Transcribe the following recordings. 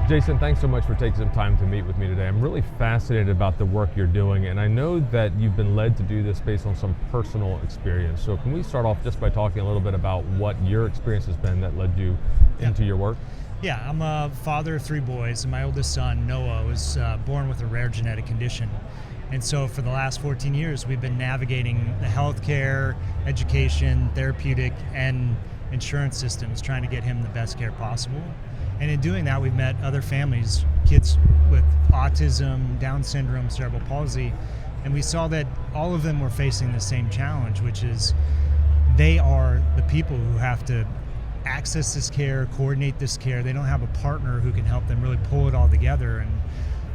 Jason, thanks so much for taking some time to meet with me today. I'm really fascinated about the work you're doing, and I know that you've been led to do this based on some personal experience. So can we start off just by talking a little bit about what your experience has been that led you into your work? Yeah, I'm a father of 3 boys, and my oldest son, Noah, was born with a rare genetic condition. And so for the last 14 years, we've been navigating the healthcare, education, therapeutic, and insurance systems, trying to get him the best care possible. And in doing that, we've met other families, kids with autism, Down syndrome, cerebral palsy, and we saw that all of them were facing the same challenge, which is they are the people who have to access this care, coordinate this care. They don't have a partner who can help them really pull it all together. And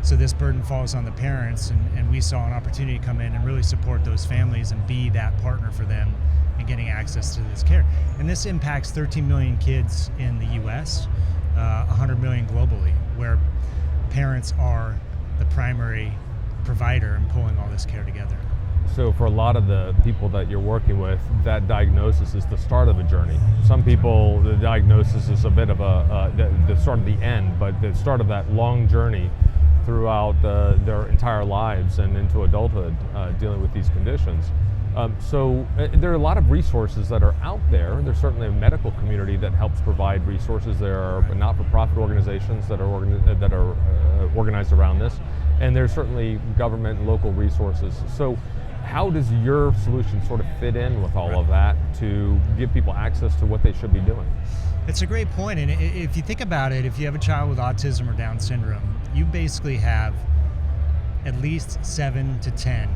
so this burden falls on the parents, and we saw an opportunity to come in and really support those families and be that partner for them in getting access to this care. And this impacts 13 million kids in the US, 100 million globally, where parents are the primary provider in pulling all this care together. So for a lot of the people that you're working with, that diagnosis is the start of a journey. Some people, the diagnosis is a bit of the start of the end, but the start of that long journey throughout their entire lives and into adulthood dealing with these conditions. So there are a lot of resources that are out there. There's certainly a medical community that helps provide resources. There are not-for-profit organizations that are organized around this, and there's certainly government and local resources. So how does your solution sort of fit in with all of that to give people access to what they should be doing? It's a great point, and if you think about it, if you have a child with autism or Down syndrome, you basically have at least 7 to 10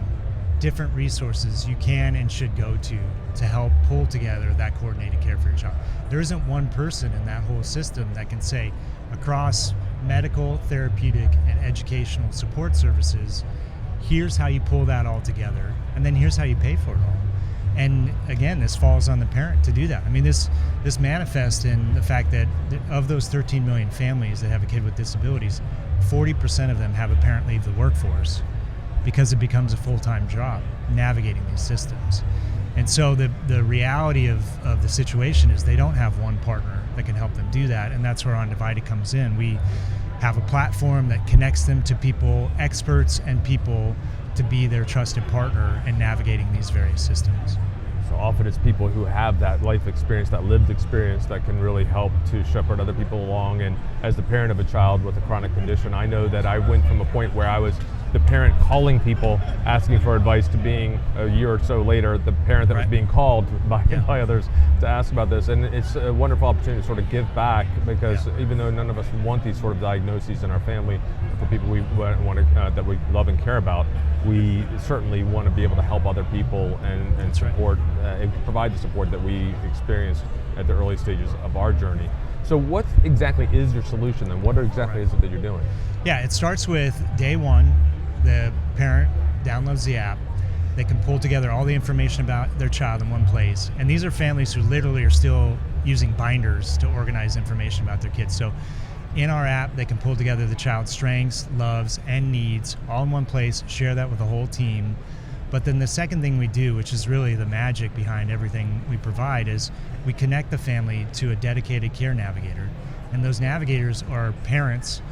different resources you can and should go to help pull together that coordinated care for your child. There isn't one person in that whole system that can say, across medical, therapeutic, and educational support services, here's how you pull that all together, and then here's how you pay for it all. And again, this falls on the parent to do that. I mean, this manifests in the fact that of those 13 million families that have a kid with disabilities, 40% of them have a parent leave the workforce because it becomes a full-time job navigating these systems. And so the reality of the situation is they don't have one partner that can help them do that, and that's where Undivided comes in. We have a platform that connects them to people, experts and people, to be their trusted partner in navigating these various systems. So often it's people who have that life experience, that lived experience, that can really help to shepherd other people along. And as the parent of a child with a chronic condition, I know that I went from a point where I was the parent calling people, asking for advice, to being a year or so later, the parent that was being called by others to ask about this. And it's a wonderful opportunity to sort of give back, because even though none of us want these sort of diagnoses in our family, for people we want to, that we love and care about, we certainly want to be able to help other people and support, and provide the support that we experienced at the early stages of our journey. So what exactly is your solution, and what exactly is it that you're doing? Yeah, it starts with day one. The parent downloads the app. They can pull together all the information about their child in one place. And these are families who literally are still using binders to organize information about their kids. So in our app, they can pull together the child's strengths, loves, and needs all in one place, share that with the whole team. But then the second thing we do, which is really the magic behind everything we provide, is we connect the family to a dedicated care navigator. And those navigators are parents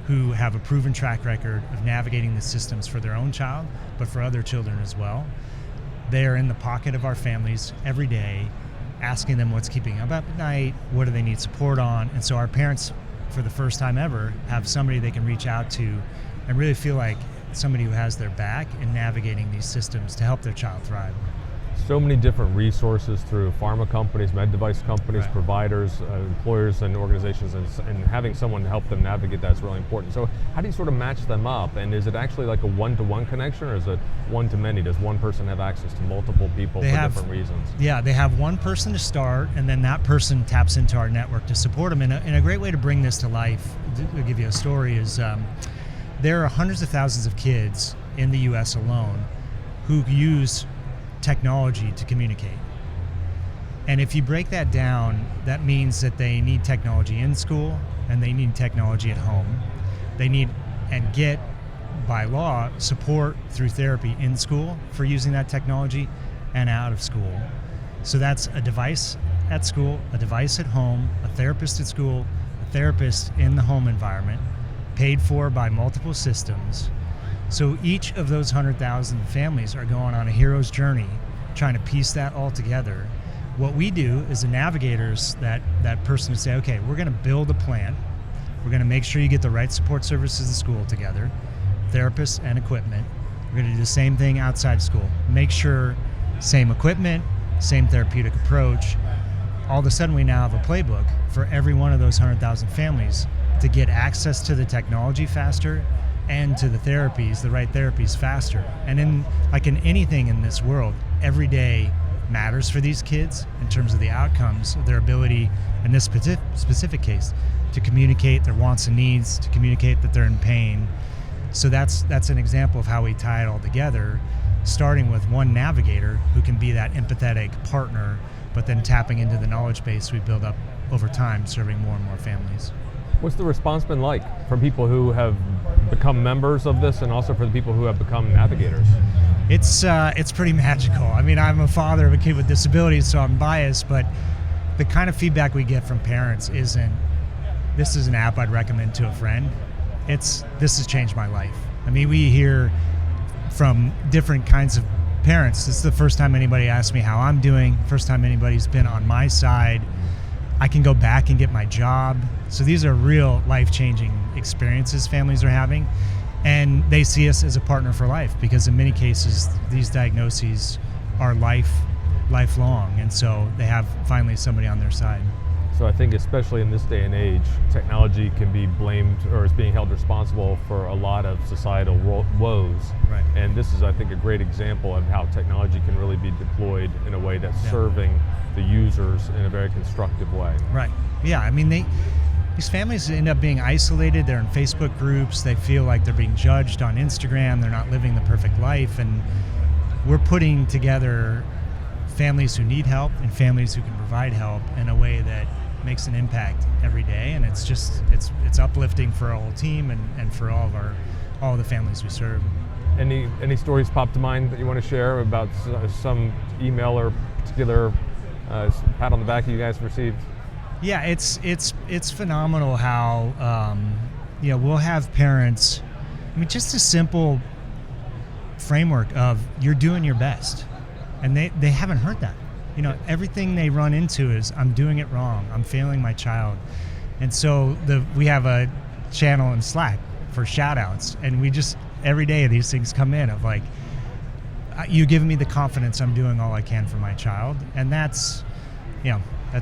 who have a proven track record of navigating the systems for their own child, but for other children as well. They are in the pocket of our families every day, asking them what's keeping them up at night, what do they need support on. And so our parents, for the first time ever, have somebody they can reach out to and really feel like somebody who has their back in navigating these systems to help their child thrive. So many different resources through pharma companies, med device companies, providers, employers and organizations, and having someone to help them navigate that is really important. So how do you sort of match them up? And is it actually like a one-to-one connection, or is it one-to-many? Does one person have access to multiple people different reasons? Yeah, they have one person to start, and then that person taps into our network to support them. And a great way to bring this to life, to give you a story, is there are hundreds of thousands of kids in the US alone who use technology to communicate. And if you break that down, that means that they need technology in school and they need technology at home. They need and get, by law, support through therapy in school for using that technology and out of school. So that's a device at school, a device at home, a therapist at school, a therapist in the home environment. paid for by multiple systems. So each of those 100,000 families are going on a hero's journey, trying to piece that all together. What we do is the navigators, that person to say, okay, we're going to build a plan. We're going to make sure you get the right support services in school together, therapists and equipment. We're going to do the same thing outside school. Make sure same equipment, same therapeutic approach. All of a sudden we now have a playbook for every one of those 100,000 families to get access to the technology faster and to the therapies, the right therapies faster. And in anything in this world, every day matters for these kids in terms of the outcomes, their ability, in this specific case, to communicate their wants and needs, to communicate that they're in pain. So that's an example of how we tie it all together, starting with one navigator who can be that empathetic partner, but then tapping into the knowledge base we build up over time, serving more and more families. What's the response been like from people who have become members of this, and also for the people who have become navigators? It's pretty magical. I mean, I'm a father of a kid with disabilities, so I'm biased, but the kind of feedback we get from parents isn't, this is an app I'd recommend to a friend. This has changed my life. I mean, we hear from different kinds of parents. This is the first time anybody asked me how I'm doing, first time anybody's been on my side. I can go back and get my job. So these are real life-changing experiences families are having. And they see us as a partner for life, because in many cases, these diagnoses are lifelong. And so they have finally somebody on their side. So I think especially in this day and age, technology can be blamed or is being held responsible for a lot of societal woes. Right. And this is, I think, a great example of how technology can really be deployed in a way that's serving the users in a very constructive way. Right. Yeah, I mean, these families end up being isolated. They're in Facebook groups. They feel like they're being judged on Instagram. They're not living the perfect life. And we're putting together families who need help and families who can provide help in a way that makes an impact every day. And it's uplifting for our whole team and for all the families we serve. Any stories pop to mind that you want to share about some email or particular pat on the back you guys received? Yeah, it's phenomenal how we'll have parents. I mean, just a simple framework of you're doing your best, and they haven't heard that. You know, everything they run into is I'm doing it wrong. I'm failing my child, and so we have a channel in Slack for shout outs, and we just every day these things come in of like, you give me the confidence I'm doing all I can for my child, and that's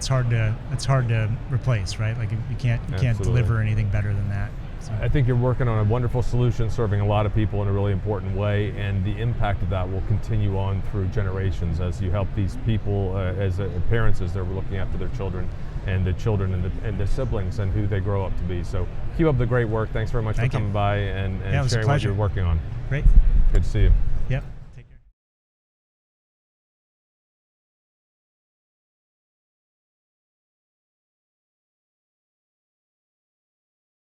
hard to replace, right? Like you can't deliver anything better than that. So. I think you're working on a wonderful solution, serving a lot of people in a really important way, and the impact of that will continue on through generations as you help these people as parents as they're looking after their children, and the children and the siblings and who they grow up to be. So keep up the great work. Thanks very much for coming by and sharing what you're working on. Great. Good to see you.